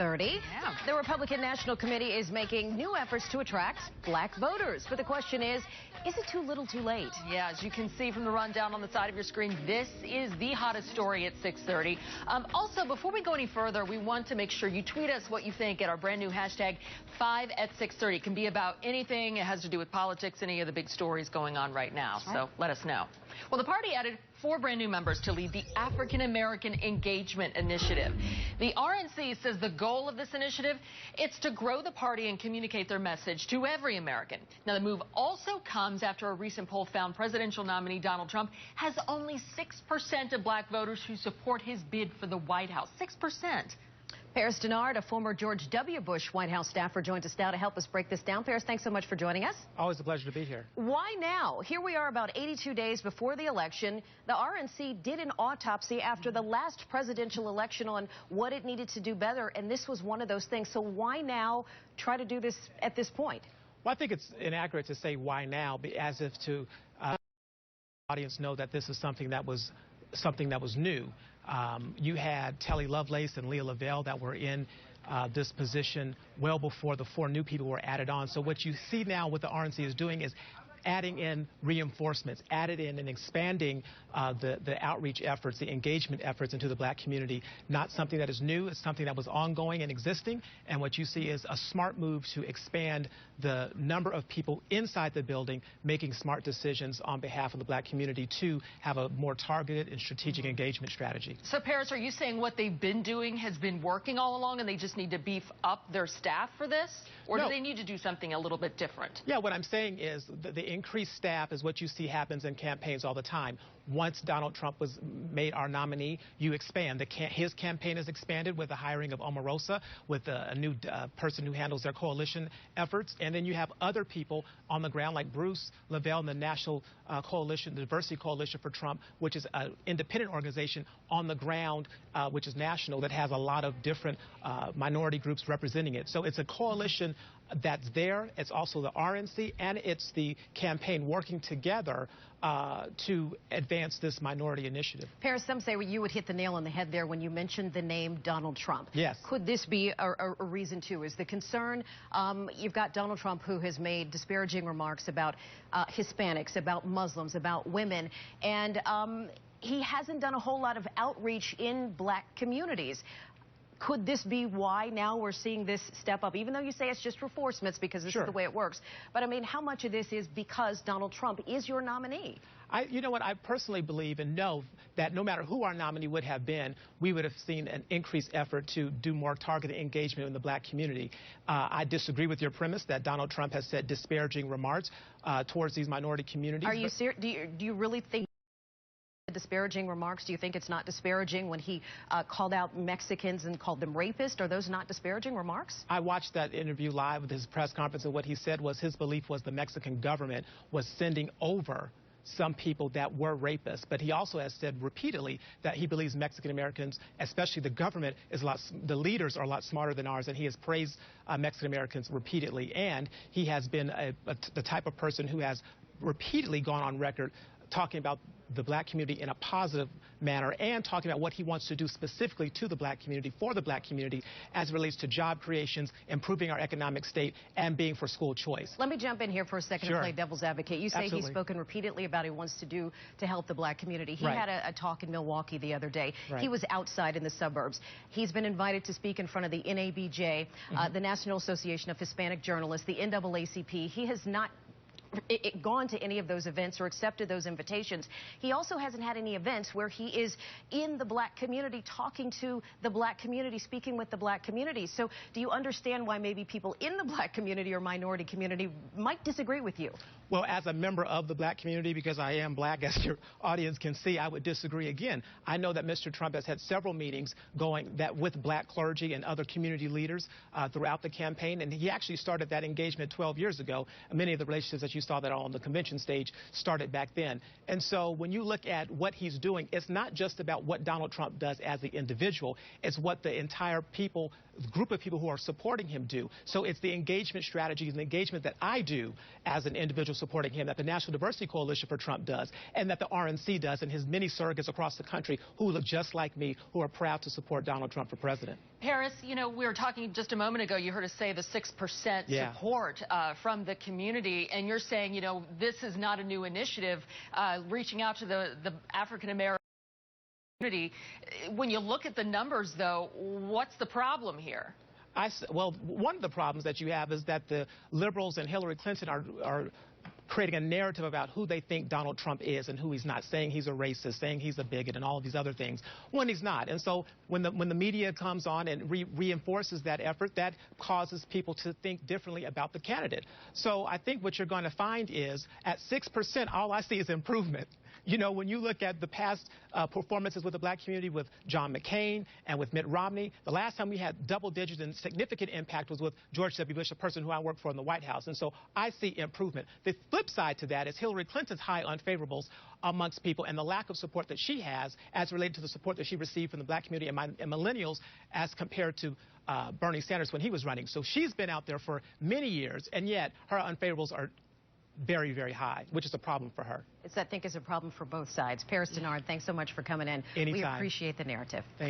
30. Yeah. The Republican National Committee is making new efforts to attract black voters. But the question is it too little too late? Yeah, as you can see from the rundown on the side of your screen, this is the hottest story at 6:30. Also, before we go any further, we want to make sure you tweet us what you think at our brand new hashtag 5@630. It can be about anything. It has to do with politics, any of the big stories going on right now. So let us know. Well, the party added 4 brand new members to lead the African American Engagement Initiative. The RNC says the goal of this initiative, it's to grow the party and communicate their message to every American. Now, the move also comes after a recent poll found presidential nominee Donald Trump has only 6% of black voters who support his bid for the White House. 6%. Paris Dennard, a former George W. Bush White House staffer, joins us now to help us break this down. Paris, thanks so much for joining us. Always a pleasure to be here. Why now? Here we are about 82 days before the election. The RNC did an autopsy after the last presidential election on what it needed to do better, and this was one of those things. So why now try to do this at this point? Well, I think it's inaccurate to say why now, as if to the audience know that this is something that was new. You had Telly Lovelace and Leah Lavelle that were in this position well before the 4 new people were added on. So what you see now what the RNC is doing is adding in reinforcements, added in and expanding the outreach efforts, the engagement efforts into the black community. Not something that is new, it's something that was ongoing and existing. And what you see is a smart move to expand the number of people inside the building making smart decisions on behalf of the black community to have a more targeted and strategic engagement strategy. So, Paris, are you saying what they've been doing has been working all along and they just need to beef up their staff for this? Or do they need to do something a little bit different? Yeah, what I'm saying is the increased staff is what you see happens in campaigns all the time. Once Donald Trump was made our nominee, you expand. His campaign is expanded with the hiring of Omarosa, with a new person who handles their coalition efforts. And then you have other people on the ground like Bruce Lavelle and the National Coalition, the Diversity Coalition for Trump, which is an independent organization on the ground, which is national, that has a lot of different minority groups representing it. So it's a coalition that's there. It's also the RNC, and it's the campaign working together to advance this minority initiative. Paris, some say you would hit the nail on the head there when you mentioned the name Donald Trump. Yes. Could this be a reason, too? Is the concern, you've got Donald Trump who has made disparaging remarks about Hispanics, about Muslims, about women, and he hasn't done a whole lot of outreach in black communities. Could this be why now we're seeing this step up, even though you say it's just reinforcements because this is the way it works? But, I mean, how much of this is because Donald Trump is your nominee? You know what, I personally believe and know that no matter who our nominee would have been, we would have seen an increased effort to do more targeted engagement in the black community. I disagree with your premise that Donald Trump has said disparaging remarks towards these minority communities. Are you serious? Do you really think disparaging remarks? Do you think it's not disparaging when he called out Mexicans and called them rapists? Are those not disparaging remarks? I watched that interview live with his press conference, and what he said was his belief was the Mexican government was sending over some people that were rapists. But he also has said repeatedly that he believes Mexican Americans, especially the government, the leaders are a lot smarter than ours, and he has praised Mexican Americans repeatedly. And he has been the type of person who has repeatedly gone on record talking about the black community in a positive manner and talking about what he wants to do specifically to the black community, for the black community, as it relates to job creations, improving our economic state, and being for school choice. Let me jump in here for a second and play devil's advocate. You say he's spoken repeatedly about what he wants to do to help the black community. He had a talk in Milwaukee the other day. He was outside in the suburbs. He's been invited to speak in front of the NABJ, the National Association of Hispanic Journalists, the NAACP. He has not gone to any of those events or accepted those invitations. He also hasn't had any events where he is in the black community, talking to the black community, speaking with the black community. So do you understand why maybe people in the black community or minority community might disagree with you? Well, as a member of the black community, because I am black, as your audience can see, I would disagree again. I know that Mr. Trump has had several meetings with black clergy and other community leaders throughout the campaign, and he actually started that engagement 12 years ago. Many of the relationships that you you saw that on the convention stage started back then. And so when you look at what he's doing, it's not just about what Donald Trump does as the individual, it's what the entire group of people who are supporting him do. So it's the engagement strategy and the engagement that I do as an individual supporting him, that the National Diversity Coalition for Trump does, and that the RNC does, and his many surrogates across the country who look just like me, who are proud to support Donald Trump for president. Paris, you know, we were talking just a moment ago, you heard us say the 6% support from the community, and you're saying, you know, this is not a new initiative, reaching out to the African-American community. When you look at the numbers, though, what's the problem here? Well, one of the problems that you have is that the liberals and Hillary Clinton are creating a narrative about who they think Donald Trump is and who he's not, saying he's a racist, saying he's a bigot, and all of these other things, when he's not. And so when the media comes on and reinforces that effort, that causes people to think differently about the candidate. So I think what you're going to find is at 6%, all I see is improvement. You know, when you look at the past performances with the black community with John McCain and with Mitt Romney, the last time we had double digits and significant impact was with George W. Bush, a person who I work for in the White House. And so I see improvement. The flip side to that is Hillary Clinton's high unfavorables amongst people and the lack of support that she has as related to the support that she received from the black community and millennials as compared to Bernie Sanders when he was running. So she's been out there for many years, and yet her unfavorables are very, very high, which is a problem for her. I think, is a problem for both sides. Paris Dennard, thanks so much for coming in. Anytime. We appreciate the narrative. Thank you.